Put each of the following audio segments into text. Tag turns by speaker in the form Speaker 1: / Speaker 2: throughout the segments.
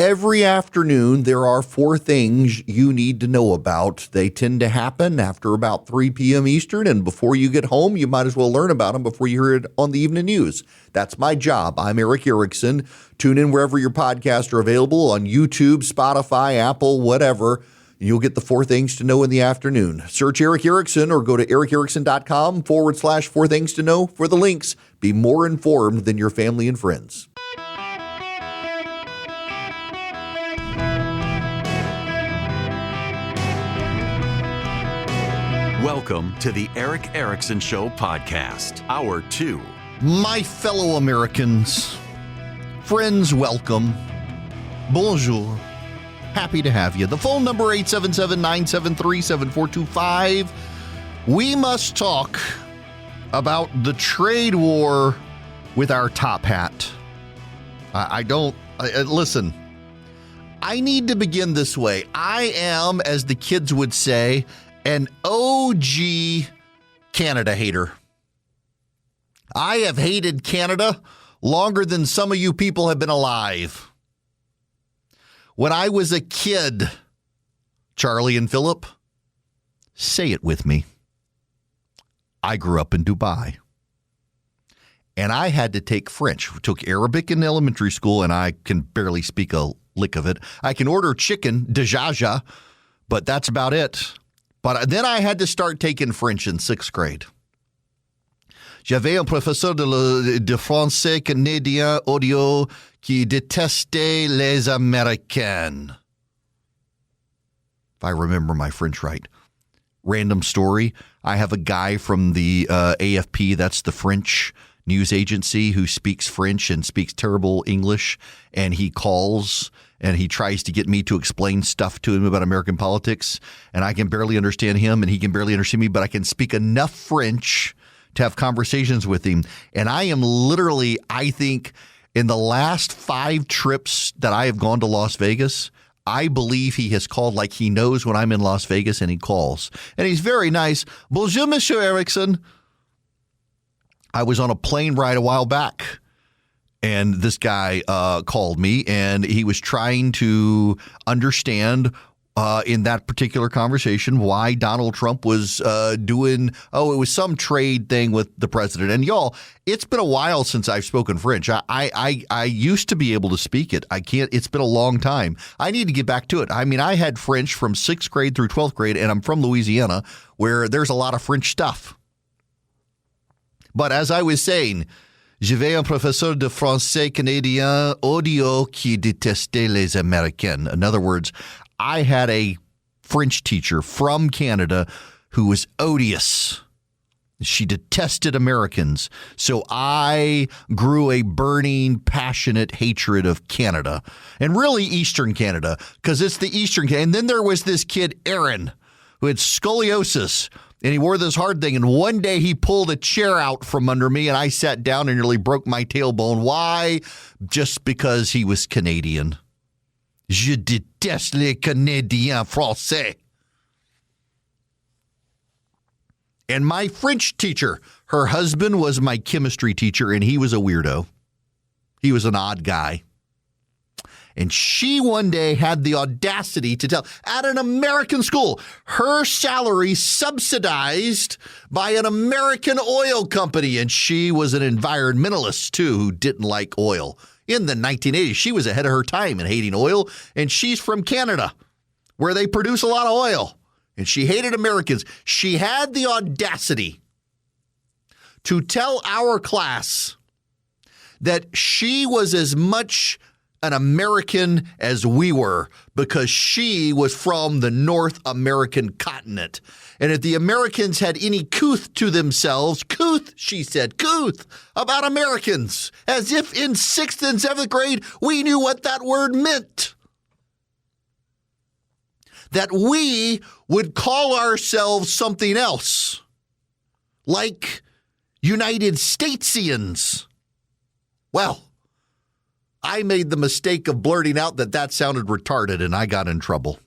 Speaker 1: Every afternoon, there are 4 things you need to know about. They tend to happen after about 3 p.m. Eastern, and before you get home, you might as well learn about them before you hear it on the evening news. That's my job. I'm Erick Erickson. Tune in wherever your podcasts are available, on YouTube, Spotify, Apple, whatever. You'll get the 4 things to know in the afternoon. Search Erick Erickson or go to ericerickson.com/4 things to know for the links. Be more informed than your family and friends.
Speaker 2: Welcome to the Erick Erickson Show podcast, Hour 2.
Speaker 1: My fellow Americans, friends, welcome. Bonjour. Happy to have you. The phone number 877-973-7425. We must talk about the trade war with our top hat. Listen, I need to begin this way. I am, as the kids would say, an OG Canada hater. I have hated Canada longer than some of you people have been alive. When I was a kid, Charlie and Philip, say it with me. I grew up in Dubai. And I had to take French. I took Arabic in elementary school, and I can barely speak a lick of it. I can order chicken, dejaja, but that's about it. But then I had to start taking French in 6th grade. J'avais un professeur de français canadien audio qui détestait les Américains. If I remember my French right. Random story. I have a guy from the AFP, that's the French news agency, who speaks French and speaks terrible English, and he calls and he tries to get me to explain stuff to him about American politics, and I can barely understand him and he can barely understand me, but I can speak enough French to have conversations with him. And I am literally, I think, in the last 5 trips that I have gone to Las Vegas, I believe he has called like he knows when I'm in Las Vegas, and he calls. And he's very nice. Bonjour, Monsieur Erickson. I was on a plane ride a while back, and this guy called me, and he was trying to understand in that particular conversation why Donald Trump was doing, it was some trade thing with the president. And y'all, it's been a while since I've spoken French. I used to be able to speak it. I can't. It's been a long time. I need to get back to it. I mean, I had French from 6th grade through 12th grade, and I'm from Louisiana, where there's a lot of French stuff. But as I was saying, j'avais un professeur de français canadien audio qui détestait les Américains. In other words, I had a French teacher from Canada who was odious. She detested Americans. So I grew a burning, passionate hatred of Canada, and really Eastern Canada, because it's the Eastern Canada. And then there was this kid, Aaron, who had scoliosis, and he wore this hard thing. And one day he pulled a chair out from under me, and I sat down and nearly broke my tailbone. Why? Just because he was Canadian. Je déteste les Canadiens français. And my French teacher, her husband was my chemistry teacher, and he was a weirdo. He was an odd guy. And she one day had the audacity to tell, at an American school, her salary subsidized by an American oil company. And she was an environmentalist, too, who didn't like oil. In the 1980s, she was ahead of her time in hating oil. And she's from Canada, where they produce a lot of oil. And she hated Americans. She had the audacity to tell our class that she was as much an American as we were, because she was from the North American continent. And if the Americans had any couth to themselves, couth, she said, couth, about Americans, as if in 6th and 7th grade we knew what that word meant. That we would call ourselves something else, like United Statesians. Well, I made the mistake of blurting out that sounded retarded, and I got in trouble.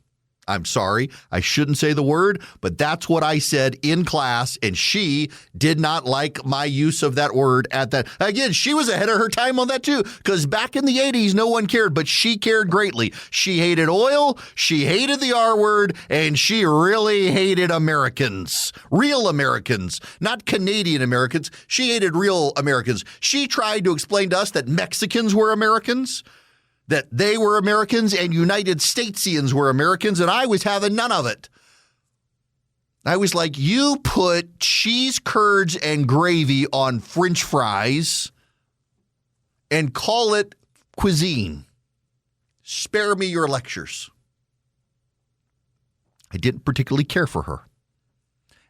Speaker 1: I'm sorry, I shouldn't say the word, but that's what I said in class, and she did not like my use of that word at that. Again, she was ahead of her time on that too, because back in the 80s, no one cared, but she cared greatly. She hated oil, she hated the R word, and she really hated Americans. Real Americans, not Canadian Americans. She hated real Americans. She tried to explain to us that Mexicans were Americans, that they were Americans and United Statesians were Americans, and I was having none of it. I was like, you put cheese curds and gravy on French fries and call it cuisine. Spare me your lectures. I didn't particularly care for her.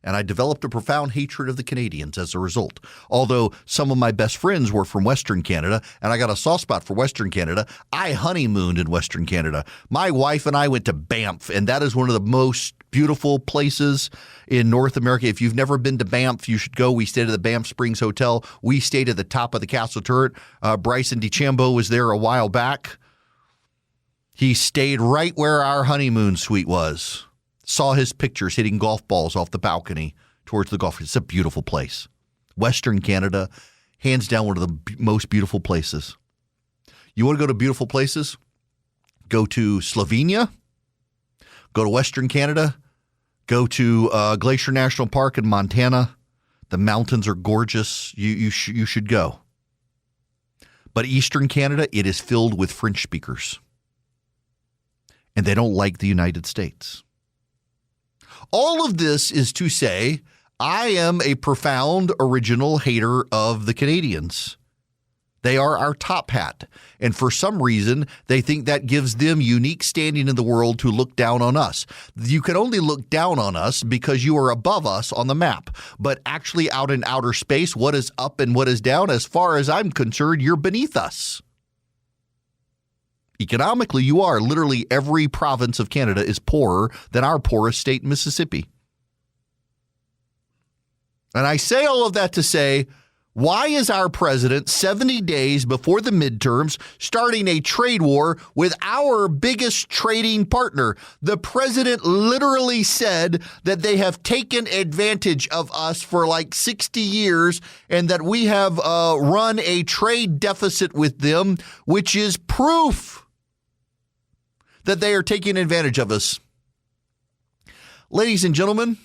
Speaker 1: And I developed a profound hatred of the Canadians as a result. Although some of my best friends were from Western Canada, and I got a soft spot for Western Canada, I honeymooned in Western Canada. My wife and I went to Banff, and that is one of the most beautiful places in North America. If you've never been to Banff, you should go. We stayed at the Banff Springs Hotel. We stayed at the top of the castle turret. Bryson DeChambeau was there a while back. He stayed right where our honeymoon suite was. Saw his pictures hitting golf balls off the balcony towards the golf. It's a beautiful place. Western Canada, hands down one of the most beautiful places. You want to go to beautiful places? Go to Slovenia. Go to Western Canada. Go to Glacier National Park in Montana. The mountains are gorgeous. You should go. But Eastern Canada, it is filled with French speakers. And they don't like the United States. All of this is to say, I am a profound original hater of the Canadians. They are our top hat. And for some reason, they think that gives them unique standing in the world to look down on us. You can only look down on us because you are above us on the map. But actually out in outer space, what is up and what is down, as far as I'm concerned, you're beneath us. Economically, you are. Literally every province of Canada is poorer than our poorest state, Mississippi. And I say all of that to say, why is our president 70 days before the midterms starting a trade war with our biggest trading partner? The president literally said that they have taken advantage of us for like 60 years and that we have run a trade deficit with them, which is proof that they are taking advantage of us. Ladies and gentlemen,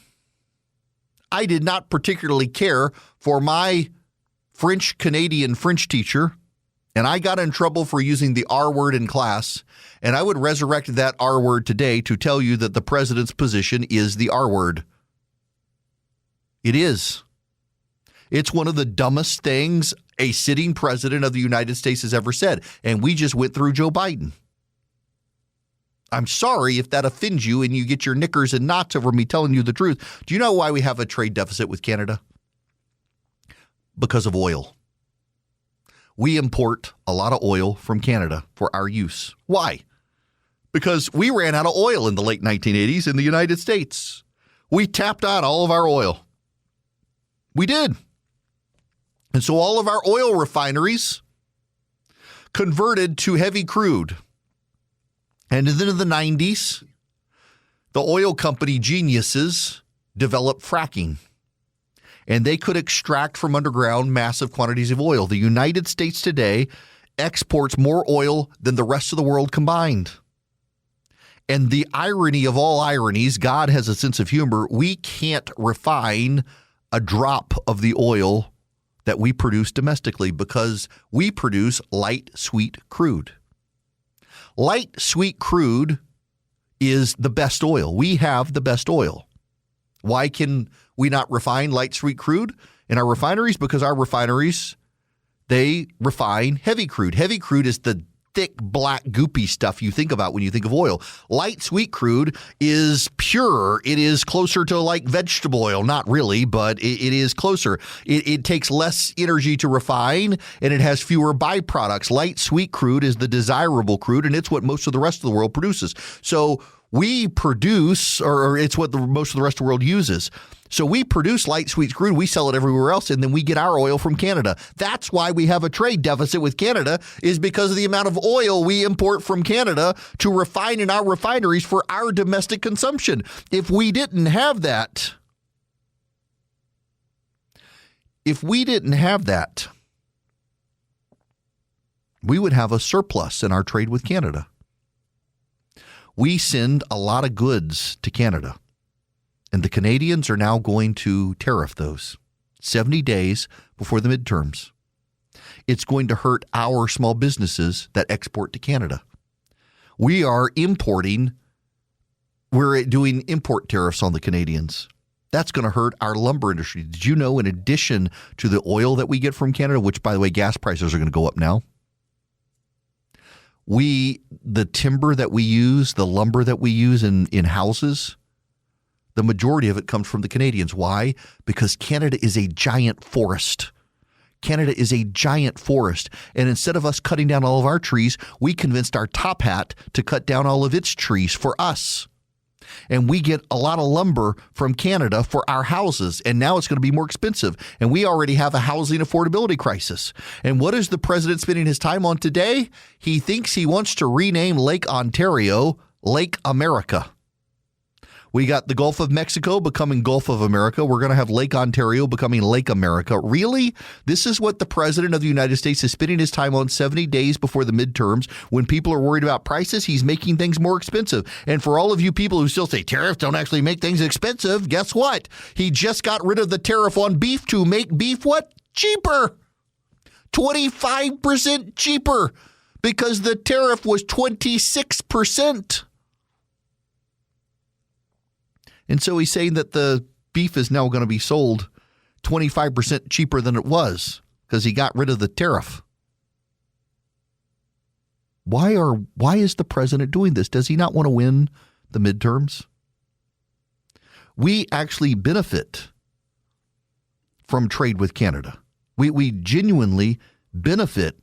Speaker 1: I did not particularly care for my French-Canadian French teacher, and I got in trouble for using the R word in class, and I would resurrect that R word today to tell you that the president's position is the R word. It is. It's one of the dumbest things a sitting president of the United States has ever said, and we just went through Joe Biden. I'm sorry if that offends you and you get your knickers in knots over me telling you the truth. Do you know why we have a trade deficit with Canada? Because of oil. We import a lot of oil from Canada for our use. Why? Because we ran out of oil in the late 1980s in the United States. We tapped out all of our oil. We did. And so all of our oil refineries converted to heavy crude. And then in the 90s, the oil company geniuses developed fracking. And they could extract from underground massive quantities of oil. The United States today exports more oil than the rest of the world combined. And the irony of all ironies, God has a sense of humor. We can't refine a drop of the oil that we produce domestically because we produce light, sweet crude. Light, sweet crude is the best oil. We have the best oil. Why can we not refine light, sweet crude in our refineries? Because our refineries, they refine heavy crude. Heavy crude is the thick, black, goopy stuff you think about when you think of oil. Light, sweet crude is pure. It is closer to like vegetable oil. Not really, but it is closer. It takes less energy to refine, and it has fewer byproducts. Light, sweet crude is the desirable crude, and it's what most of the rest of the world produces. So We produce, or it's what most of the rest of the world uses. So we produce light sweet crude, we sell it everywhere else, and then we get our oil from Canada. That's why we have a trade deficit with Canada, is because of the amount of oil we import from Canada to refine in our refineries for our domestic consumption. If we didn't have that, we would have a surplus in our trade with Canada. We send a lot of goods to Canada, and the Canadians are now going to tariff those 70 days before the midterms. It's going to hurt our small businesses that export to Canada. We're doing import tariffs on the Canadians. That's going to hurt our lumber industry. Did you know, in addition to the oil that we get from Canada, which, by the way, gas prices are going to go up now, the timber that we use, the lumber that we use in houses, the majority of it comes from the Canadians. Why? Because Canada is a giant forest. Canada is a giant forest. And instead of us cutting down all of our trees, we convinced our top hat to cut down all of its trees for us. And we get a lot of lumber from Canada for our houses, and now it's going to be more expensive. And we already have a housing affordability crisis. And what is the president spending his time on today? He thinks he wants to rename Lake Ontario Lake America. We got the Gulf of Mexico becoming Gulf of America. We're going to have Lake Ontario becoming Lake America. Really? This is what the President of the United States is spending his time on 70 days before the midterms. When people are worried about prices, he's making things more expensive. And for all of you people who still say tariffs don't actually make things expensive, guess what? He just got rid of the tariff on beef to make beef what? Cheaper. 25% cheaper, because the tariff was 26%. And so he's saying that the beef is now going to be sold 25% cheaper than it was because he got rid of the tariff. Why is the president doing this? Does he not want to win the midterms? We actually benefit from trade with Canada. We genuinely benefit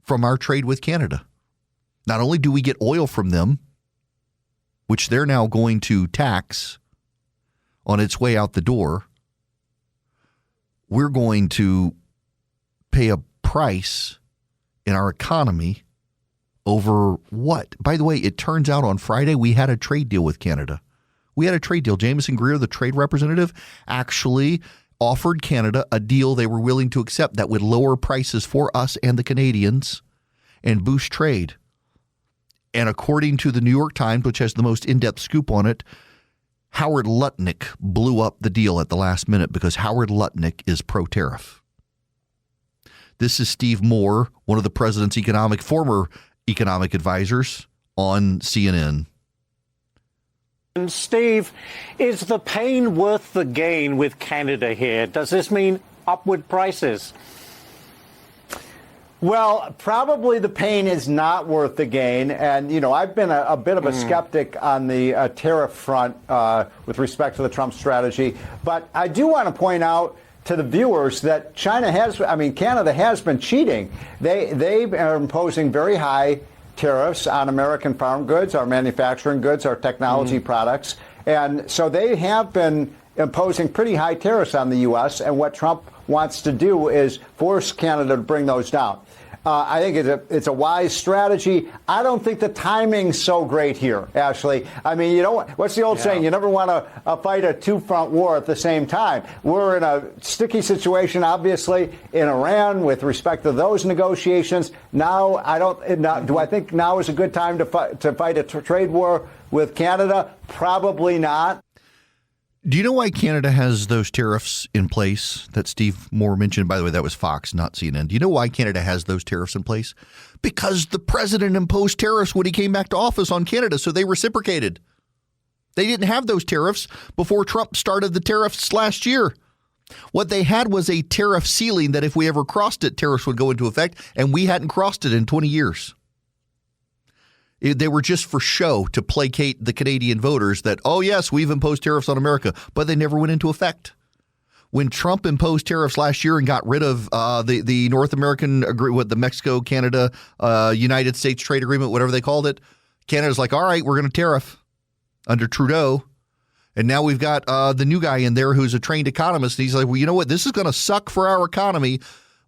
Speaker 1: from our trade with Canada. Not only do we get oil from them, which they're now going to tax on its way out the door, we're going to pay a price in our economy over what? By the way, it turns out on Friday we had a trade deal with Canada. We had a trade deal. Jamieson Greer, the trade representative, actually offered Canada a deal they were willing to accept that would lower prices for us and the Canadians and boost trade. And according to the New York Times, which has the most in-depth scoop on it, Howard Lutnick blew up the deal at the last minute because Howard Lutnick is pro-tariff. This is Steve Moore, one of the president's former economic advisors on CNN.
Speaker 3: And Steve, is the pain worth the gain with Canada here? Does this mean upward prices?
Speaker 4: Well, probably the pain is not worth the gain. And, you know, I've been a bit of a skeptic on the tariff front with respect to the Trump strategy. But I do want to point out to the viewers that Canada has been cheating. They are imposing very high tariffs on American farm goods, our manufacturing goods, our technology products. And so they have been imposing pretty high tariffs on the U.S. And what Trump wants to do is force Canada to bring those down. I think it's a wise strategy. I don't think the timing's so great here, Ashley. I mean, what's the old saying? You never want to fight a two-front war at the same time. We're in a sticky situation, obviously, in Iran with respect to those negotiations. Now, do I think now is a good time to fight a trade war with Canada? Probably not.
Speaker 1: Do you know why Canada has those tariffs in place that Steve Moore mentioned? By the way, that was Fox, not CNN. Do you know why Canada has those tariffs in place? Because the president imposed tariffs when he came back to office on Canada, so they reciprocated. They didn't have those tariffs before Trump started the tariffs last year. What they had was a tariff ceiling that if we ever crossed it, tariffs would go into effect, and we hadn't crossed it in 20 years. They were just for show to placate the Canadian voters that, oh, yes, we've imposed tariffs on America, but they never went into effect. When Trump imposed tariffs last year and got rid of the North American agreement, the Mexico, Canada, United States trade agreement, whatever they called it, Canada's like, all right, we're going to tariff. under Trudeau. And now we've got the new guy in there who's a trained economist. And he's like, well, you know what? This is going to suck for our economy,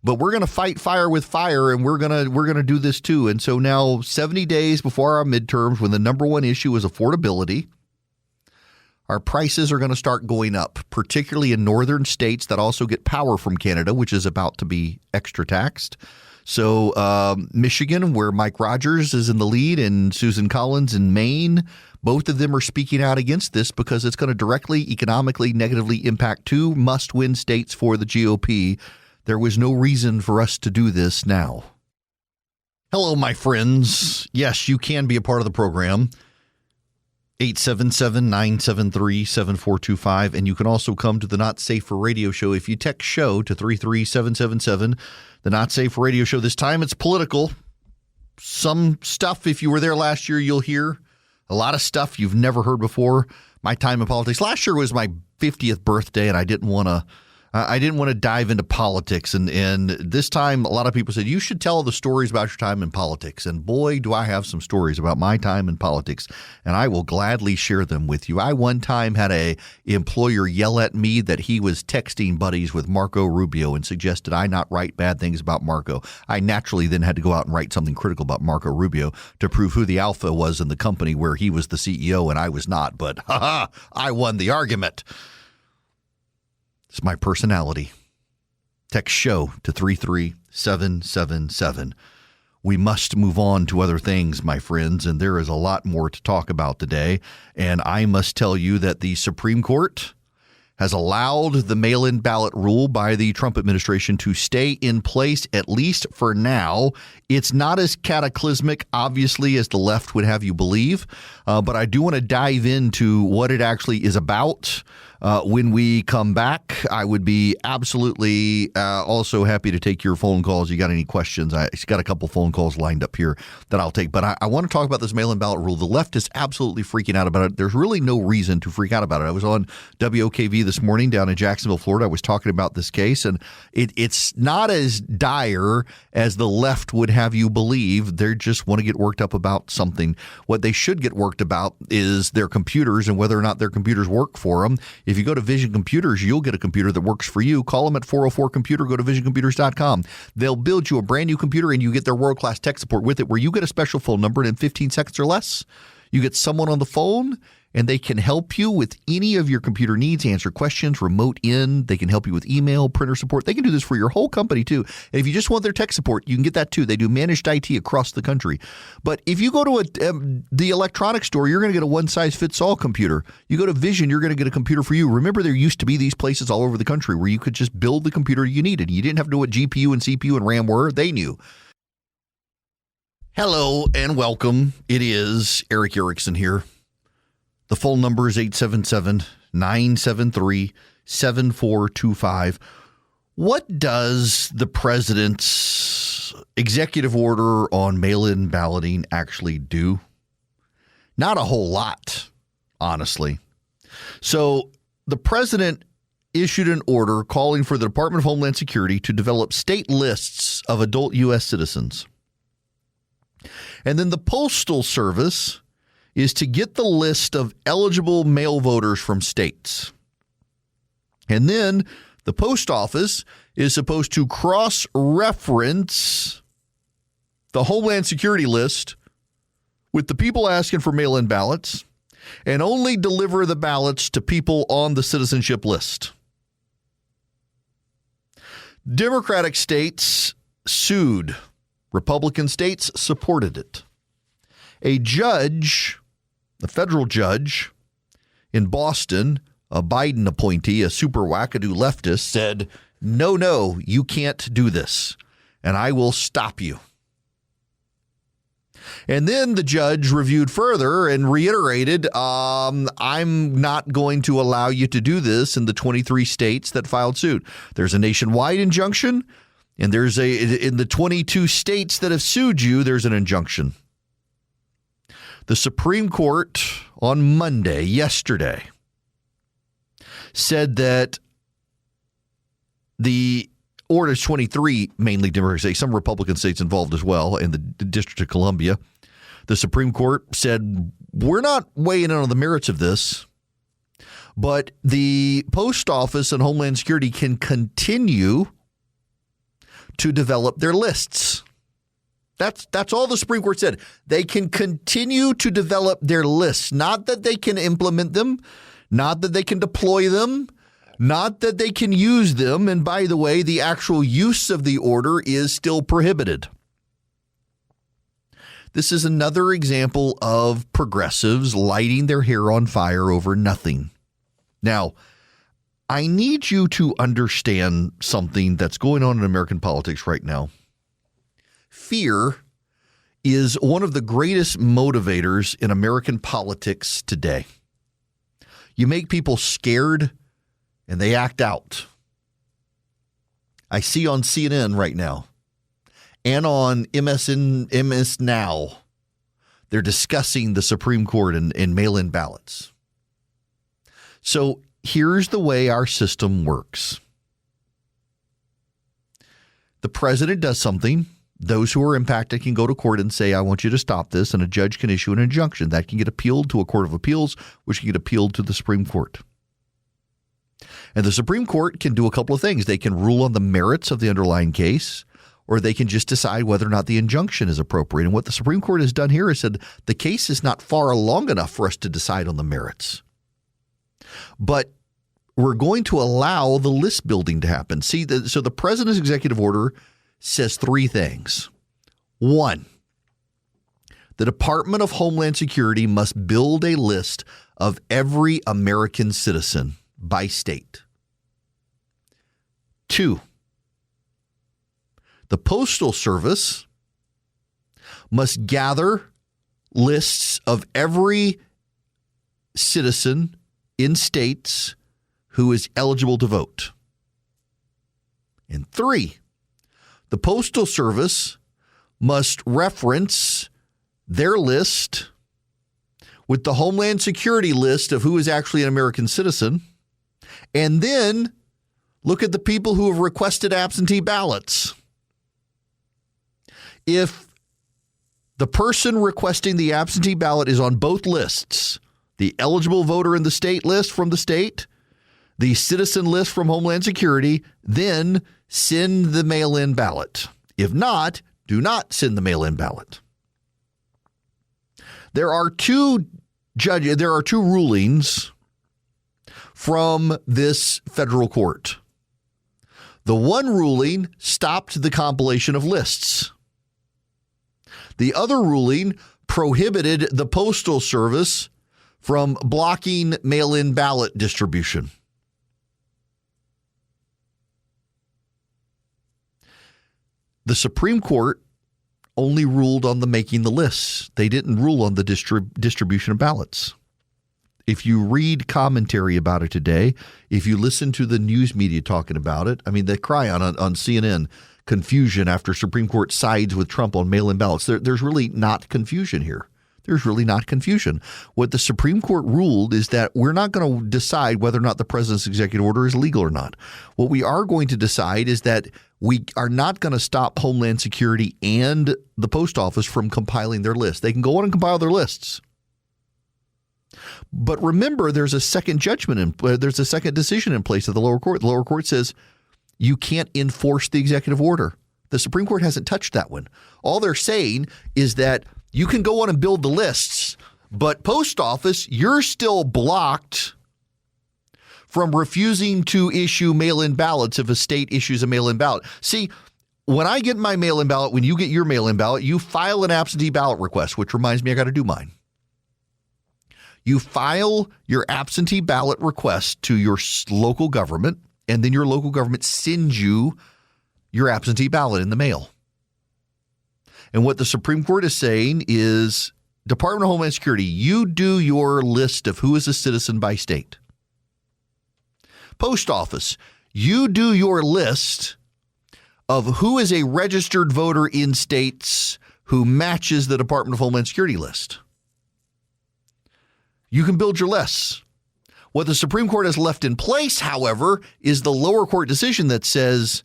Speaker 1: but we're going to fight fire with fire, and we're going to do this too. And so now 70 days before our midterms, when the number one issue is affordability, our prices are going to start going up, particularly in northern states that also get power from Canada, which is about to be extra taxed. So Michigan, where Mike Rogers is in the lead, and Susan Collins in Maine, both of them are speaking out against this because it's going to directly, economically, negatively impact two must-win states for the GOP. There was no reason for us to do this now. Hello, my friends. Yes, you can be a part of the program. 877-973-7425. And you can also come to the Not Safe for Radio show if you text show to 33777. The Not Safe for Radio show. This time it's political. Some stuff, if you were there last year, you'll hear. A lot of stuff you've never heard before. My time in politics. Last year was my 50th birthday, and I didn't want to dive into politics. And this time, a lot of people said, you should tell the stories about your time in politics. And boy, do I have some stories about my time in politics. And I will gladly share them with you. I one time had a employer yell at me that he was texting buddies with Marco Rubio and suggested I not write bad things about Marco. I naturally then had to go out and write something critical about Marco Rubio to prove who the alpha was in the company where he was the CEO and I was not. But I won the argument. It's my personality. Text show to 33777. We must move on to other things, my friends, and there is a lot more to talk about today. And I must tell you that the Supreme Court has allowed the mail-in ballot rule by the Trump administration to stay in place, at least for now. It's not as cataclysmic, obviously, as the left would have you believe, but I do want to dive into what it actually is about. When we come back, I would be absolutely also happy to take your phone calls. You got any questions? I got a couple phone calls lined up here that I'll take. But I want to talk about this mail-in ballot rule. The left is absolutely freaking out about it. There's really no reason to freak out about it. I was on WOKV this morning down in Jacksonville, Florida. I was talking about this case, and it's not as dire as the left would have you believe. They just want to get worked up about something. What they should get worked about is their computers and whether or not their computers work for them. If you go to Vision Computers, you'll get a computer that works for you. Call them at 404-COMPUTER. Go to visioncomputers.com. They'll build you a brand new computer, and you get their world-class tech support with it, where you get a special phone number, and in 15 seconds or less, you get someone on the phone, and they can help you with any of your computer needs, answer questions, remote in. They can help you with email, printer support. They can do this for your whole company, too. And if you just want their tech support, you can get that, too. They do managed IT across the country. But if you go to the electronics store, you're going to get a one-size-fits-all computer. You go to Vision, you're going to get a computer for you. Remember, there used to be these places all over the country where you could just build the computer you needed. You didn't have to know what GPU and CPU and RAM were. They knew. Hello and welcome. It is Erick Erickson here. The phone number is 877-973-7425. What does the president's executive order on mail-in balloting actually do? Not a whole lot, honestly. So the president issued an order calling for the Department of Homeland Security to develop state lists of adult U.S. citizens. And then the Postal Service is to get the list of eligible mail voters from states. And then the post office is supposed to cross-reference the Homeland Security list with the people asking for mail-in ballots and only deliver the ballots to people on the citizenship list. Democratic states sued. Republican states supported it. A judge, a federal judge in Boston, a Biden appointee, a super wackadoo leftist, said, no, you can't do this, and I will stop you. And then the judge reviewed further and reiterated, I'm not going to allow you to do this in the 23 states that filed suit. There's a nationwide injunction, and in the 22 states that have sued you, there's an injunction. The Supreme Court on Monday, yesterday, said that the order 23, mainly Democratic states, some Republican states involved as well, in the District of Columbia, The Supreme Court said, we're not weighing in on the merits of this, but the Post Office and Homeland Security can continue to develop their lists. That's all the Supreme Court said. They can continue to develop their lists, not that they can implement them, not that they can deploy them, not that they can use them. And by the way, the actual use of the order is still prohibited. This is another example of progressives lighting their hair on fire over nothing. Now, I need you to understand something that's going on in American politics right now. Fear is one of the greatest motivators in American politics today. You make people scared and they act out. I see on CNN right now and on MS Now, they're discussing the Supreme Court and mail-in ballots. So here's the way our system works. The president does something. Those who are impacted can go to court and say, I want you to stop this, and a judge can issue an injunction. That can get appealed to a court of appeals, which can get appealed to the Supreme Court. And the Supreme Court can do a couple of things. They can rule on the merits of the underlying case, or they can just decide whether or not the injunction is appropriate. And what the Supreme Court has done here is said the case is not far along enough for us to decide on the merits. But we're going to allow the list building to happen. See, so the president's executive order says three things. One, the Department of Homeland Security must build a list of every American citizen by state. Two, the Postal Service must gather lists of every citizen in states who is eligible to vote. And three, the Postal Service must reference their list with the Homeland Security list of who is actually an American citizen, and then look at the people who have requested absentee ballots. If the person requesting the absentee ballot is on both lists, the eligible voter in the state list from the state, the citizen list from Homeland Security, then send the mail-in ballot. If not, do not send the mail-in ballot. There are two rulings from this federal court. The one ruling stopped the compilation of lists. The other ruling prohibited the Postal Service from blocking mail-in ballot distribution. The Supreme Court only ruled on the making the lists. They didn't rule on the distribution of ballots. If you read commentary about it today, if you listen to the news media talking about it, I mean, they cry on CNN, confusion after Supreme Court sides with Trump on mail-in ballots. There's really not confusion here. There's really not confusion. What the Supreme Court ruled is that we're not going to decide whether or not the president's executive order is legal or not. What we are going to decide is that we are not going to stop Homeland Security and the Post Office from compiling their lists. They can go on and compile their lists. But remember, there's a second judgment there's a second decision in place at the lower court. The lower court says you can't enforce the executive order. The Supreme Court hasn't touched that one. All they're saying is that you can go on and build the lists, but Post Office, you're still blocked from refusing to issue mail-in ballots if a state issues a mail-in ballot. See, when I get my mail-in ballot, when you get your mail-in ballot, you file an absentee ballot request, which reminds me I got to do mine. You file your absentee ballot request to your local government, and then your local government sends you your absentee ballot in the mail. And what the Supreme Court is saying is, Department of Homeland Security, you do your list of who is a citizen by state. Post Office, you do your list of who is a registered voter in states who matches the Department of Homeland Security list. You can build your lists. What the Supreme Court has left in place, however, is the lower court decision that says,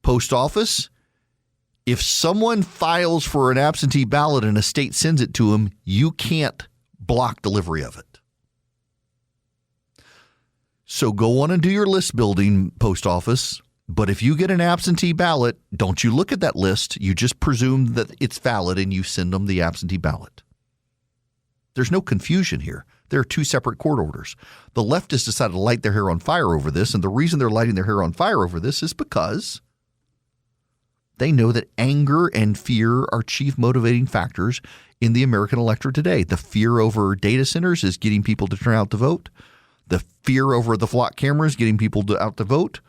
Speaker 1: Post Office, If someone files for an absentee ballot and a state sends it to them, you can't block delivery of it. So go on and do your list building, post office. But if you get an absentee ballot, don't you look at that list. You just presume that it's valid and you send them the absentee ballot. There's no confusion here. There are two separate court orders. The leftists decided to light their hair on fire over this, and the reason they're lighting their hair on fire over this is because they know that anger and fear are chief motivating factors in the American electorate today. The fear over data centers is getting people to turn out to vote. The fear over the flock cameras getting people out to vote.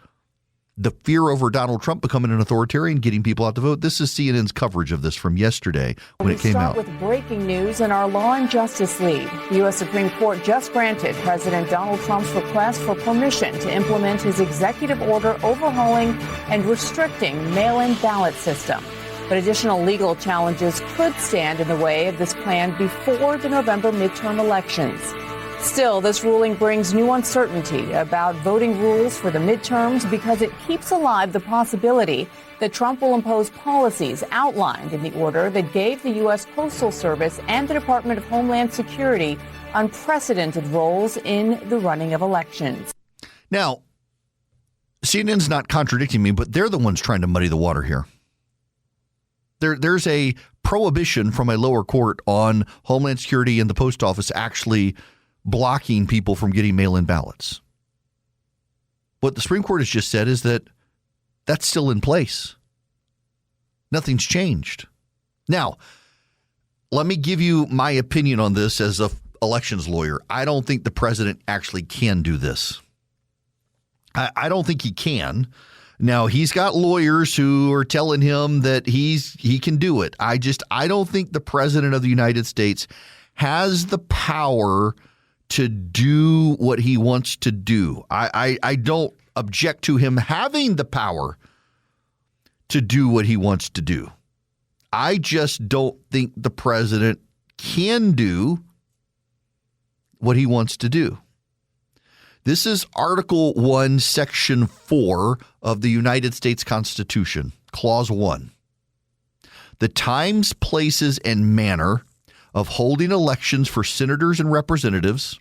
Speaker 1: The fear over Donald Trump becoming an authoritarian, getting people out to vote. This is CNN's coverage of this from yesterday when it came out.
Speaker 5: We start with breaking news in our law and justice lead. The U.S. Supreme Court just granted President Donald Trump's request for permission to implement his executive order overhauling and restricting mail-in ballot system. But additional legal challenges could stand in the way of this plan before the November midterm elections. Still, this ruling brings new uncertainty about voting rules for the midterms because it keeps alive the possibility that Trump will impose policies outlined in the order that gave the U.S. Postal Service and the Department of Homeland Security unprecedented roles in the running of elections.
Speaker 1: Now, CNN's not contradicting me, but they're the ones trying to muddy the water here. There's a prohibition from a lower court on Homeland Security and the post office actually blocking people from getting mail-in ballots. What the Supreme Court has just said is that that's still in place. Nothing's changed. Now, let me give you my opinion on this as an elections lawyer. I don't think the president actually can do this. I don't think he can. Now, he's got lawyers who are telling him that he can do it. I don't think the president of the United States has the power to do what he wants to do. I don't object to him having the power to do what he wants to do. I just don't think the president can do what he wants to do. This is Article 1, Section 4 of the United States Constitution, Clause 1. The times, places, and manner of holding elections for senators and representatives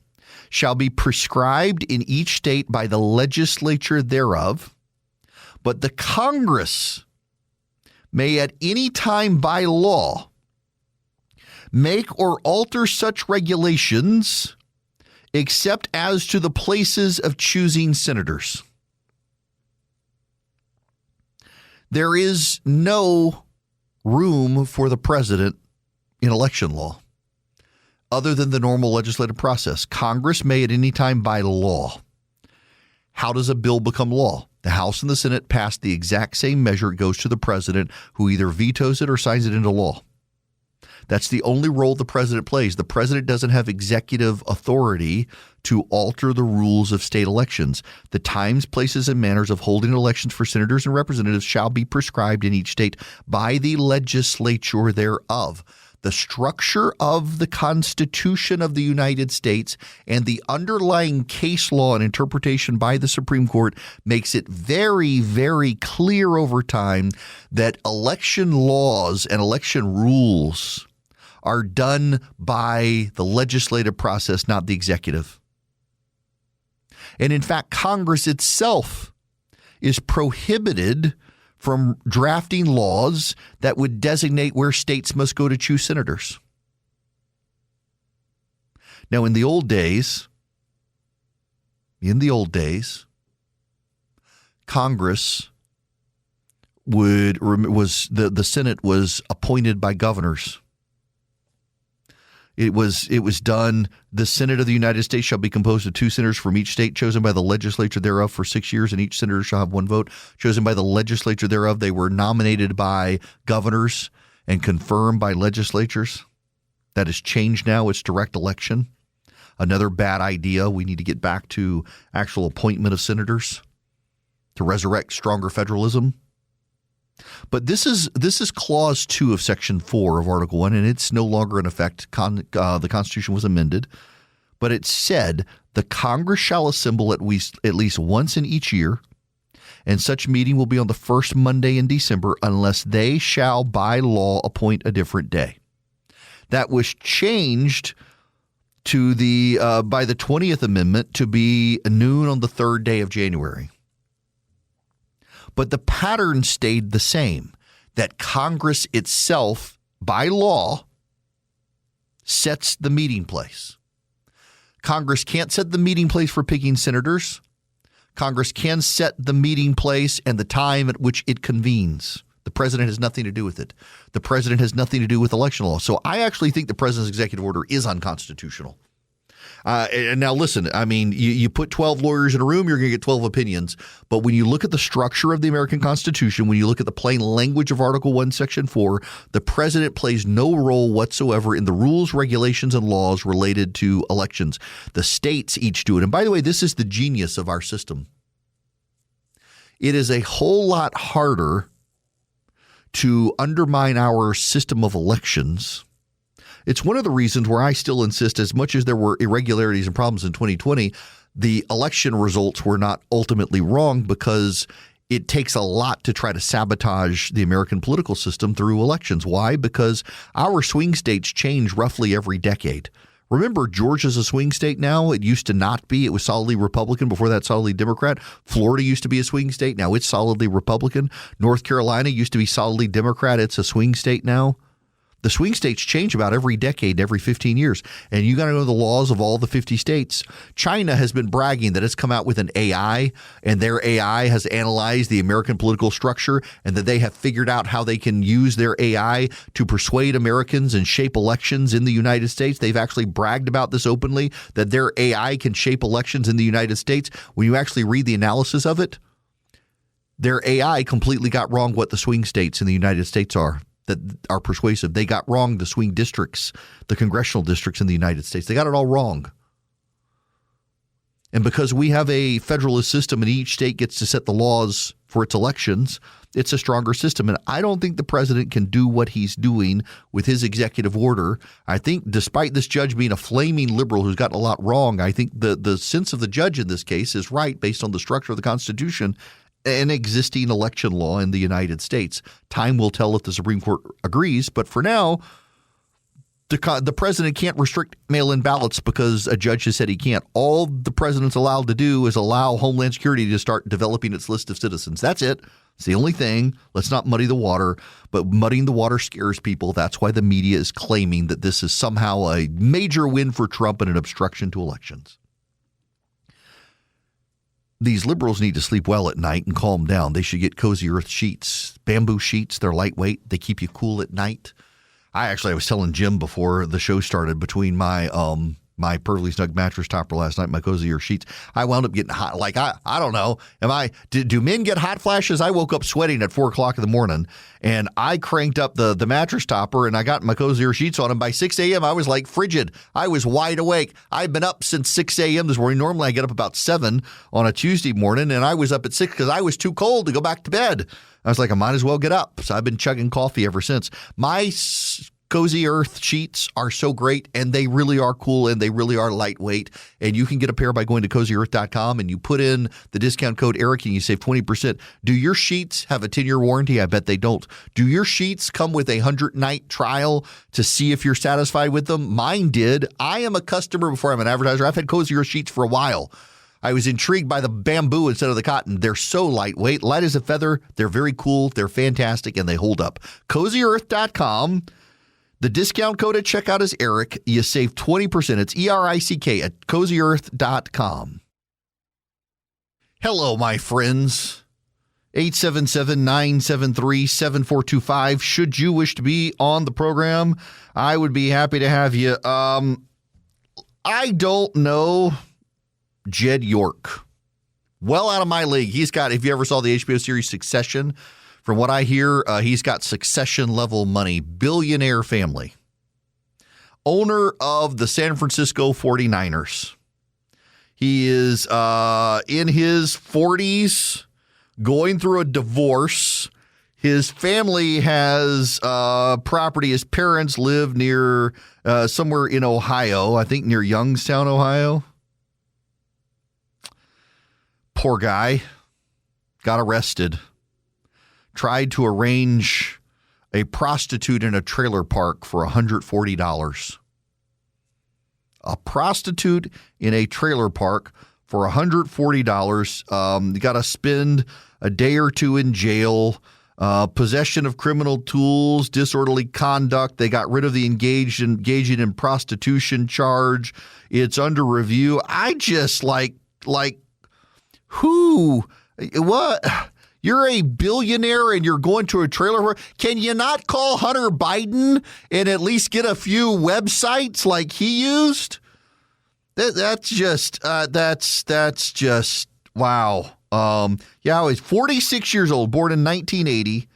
Speaker 1: shall be prescribed in each state by the legislature thereof, but the Congress may at any time by law make or alter such regulations except as to the places of choosing senators. There is no room for the president in election law other than the normal legislative process. Congress may at any time by law. How does a bill become law? The House and the Senate pass the exact same measure. It goes to the president, who either vetoes it or signs it into law. That's the only role the president plays. The president doesn't have executive authority to alter the rules of state elections. The times, places, and manners of holding elections for senators and representatives shall be prescribed in each state by the legislature thereof. The structure of the Constitution of the United States and the underlying case law and interpretation by the Supreme Court makes it very, very clear over time that election laws and election rules are done by the legislative process, not the executive. And in fact, Congress itself is prohibited from drafting laws that would designate where states must go to choose senators. Now, in the old days, Congress the Senate was appointed by governors. It was done. The Senate of the United States shall be composed of 2 senators from each state, chosen by the legislature thereof for 6 years, and each senator shall have 1 vote, chosen by the legislature thereof. They were nominated by governors and confirmed by legislatures. That has changed now. It's direct election. Another bad idea. We need to get back to actual appointment of senators to resurrect stronger federalism. But this is Clause 2 of Section 4 of Article 1, and it's no longer in effect. The Constitution was amended, but it said the Congress shall assemble at least once in each year and such meeting will be on the first Monday in December unless they shall by law appoint a different day. That was changed to by the 20th Amendment to be noon on the third day of January. But the pattern stayed the same, that Congress itself, by law, sets the meeting place. Congress can't set the meeting place for picking senators. Congress can set the meeting place and the time at which it convenes. The president has nothing to do with it. The president has nothing to do with election law. So I actually think the president's executive order is unconstitutional. And now, listen, I mean, you put 12 lawyers in a room, you're going to get 12 opinions. But when you look at the structure of the American Constitution, when you look at the plain language of Article 1, Section 4, the president plays no role whatsoever in the rules, regulations, and laws related to elections. The states each do it. And by the way, this is the genius of our system. It is a whole lot harder to undermine our system of elections. It's one of the reasons where I still insist, as much as there were irregularities and problems in 2020, the election results were not ultimately wrong, because it takes a lot to try to sabotage the American political system through elections. Why? Because our swing states change roughly every decade. Remember, Georgia's a swing state now. It used to not be. It was solidly Republican. Before that, solidly Democrat. Florida used to be a swing state. Now it's solidly Republican. North Carolina used to be solidly Democrat. It's a swing state now. The swing states change about every decade, every 15 years. And you got to know the laws of all the 50 states. China has been bragging that it's come out with an AI, and their AI has analyzed the American political structure, and that they have figured out how they can use their AI to persuade Americans and shape elections in the United States. They've actually bragged about this openly, that their AI can shape elections in the United States. When you actually read the analysis of it, their AI completely got wrong what the swing states in the United States are. That are persuasive. They got wrong the swing districts, the congressional districts in the United States. They got it all wrong. And because we have a federalist system and each state gets to set the laws for its elections, it's a stronger system. And I don't think the president can do what he's doing with his executive order. I think despite this judge being a flaming liberal who's gotten a lot wrong, I think the sense of the judge in this case is right based on the structure of the Constitution an existing election law in the United States. Time will tell if the Supreme Court agrees, but for now, the president can't restrict mail-in ballots because a judge has said he can't. All the president's allowed to do is allow Homeland Security to start developing its list of citizens. That's it. It's the only thing. Let's not muddy the water, but muddying the water scares people. That's why the media is claiming that this is somehow a major win for Trump and an obstruction to elections. These liberals need to sleep well at night and calm down. They should get Cozy Earth sheets, bamboo sheets. They're lightweight. They keep you cool at night. I was telling Jim before the show started, between my my Perfectly Snug mattress topper last night, my Cozy Earth sheets, I wound up getting hot. Like, I don't know. Do men get hot flashes? I woke up sweating at 4 o'clock in the morning, and I cranked up the mattress topper, and I got my Cozy Earth sheets on, and by 6 a.m. I was like frigid. I was wide awake. I've been up since 6 a.m. this morning. Normally I get up about 7 on a Tuesday morning, and I was up at 6 because I was too cold to go back to bed. I was like, I might as well get up. So I've been chugging coffee ever since. My Cozy Earth sheets are so great, and they really are cool, and they really are lightweight. And you can get a pair by going to CozyEarth.com, and you put in the discount code Eric, and you save 20%. Do your sheets have a 10-year warranty? I bet they don't. Do your sheets come with a 100-night trial to see if you're satisfied with them? Mine did. I am a customer before I'm an advertiser. I've had Cozy Earth sheets for a while. I was intrigued by the bamboo instead of the cotton. They're so lightweight, light as a feather. They're very cool. They're fantastic, and they hold up. CozyEarth.com. The discount code at checkout is Eric. You save 20%. It's ERICK at CozyEarth.com. Hello, my friends. 877-973-7425. Should you wish to be on the program, I would be happy to have you. I don't know Jed York. Well out of my league. He's got, if you ever saw the HBO series Succession, from what I hear, he's got Succession-level money. Billionaire family. Owner of the San Francisco 49ers. He is in his 40s, going through a divorce. His family has property. His parents live near somewhere in Ohio, I think near Youngstown, Ohio. Poor guy. got arrested, tried to arrange a prostitute in a trailer park for $140. A prostitute in a trailer park for $140. You got to spend a day or two in jail. Possession of criminal tools, disorderly conduct. They got rid of the engaging in prostitution charge. It's under review. I just like who? What? You're a billionaire and you're going to a trailer park. Can you not call Hunter Biden and at least get a few websites like he used? That's just wow. He's 46 years old, born in 1980.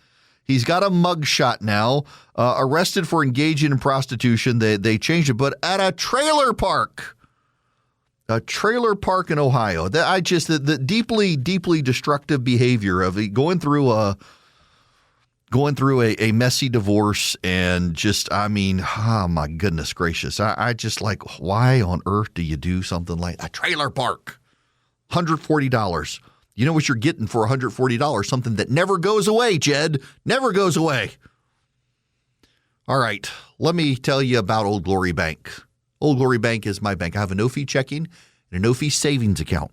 Speaker 1: He's got a mugshot now. Arrested for engaging in prostitution. They changed it, but at a trailer park. A trailer park in Ohio. The deeply, deeply destructive behavior of going through a messy divorce and oh my goodness gracious. I just why on earth do you do something like a trailer park? $140. You know what you're getting for $140? Something that never goes away, Jed. Never goes away. All right. Let me tell you about Old Glory Bank. Old Glory Bank is my bank. I have a no-fee checking and a no-fee savings account.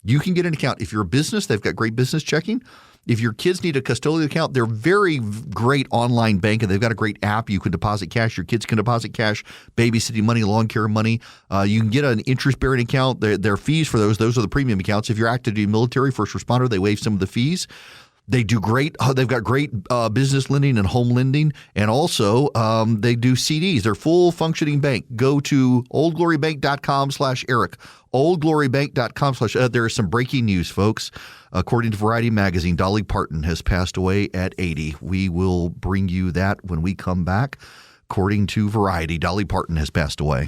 Speaker 1: You can get an account. If you're a business, they've got great business checking. If your kids need a custodial account, they're very great online bank, and they've got a great app. You can deposit cash. Your kids can deposit cash, babysitting money, lawn care money. You can get an interest-bearing account. There are fees for those. Those are the premium accounts. If you're active duty military, first responder, they waive some of the fees. They do great. They've got great business lending and home lending, and also they do CDs. They're full functioning bank. Go to oldglorybank.com/Erick. oldglorybank.com/. There is some breaking news, folks. According to Variety magazine, Dolly Parton has passed away at 80. We will bring you that when we come back. According to Variety, Dolly Parton has passed away.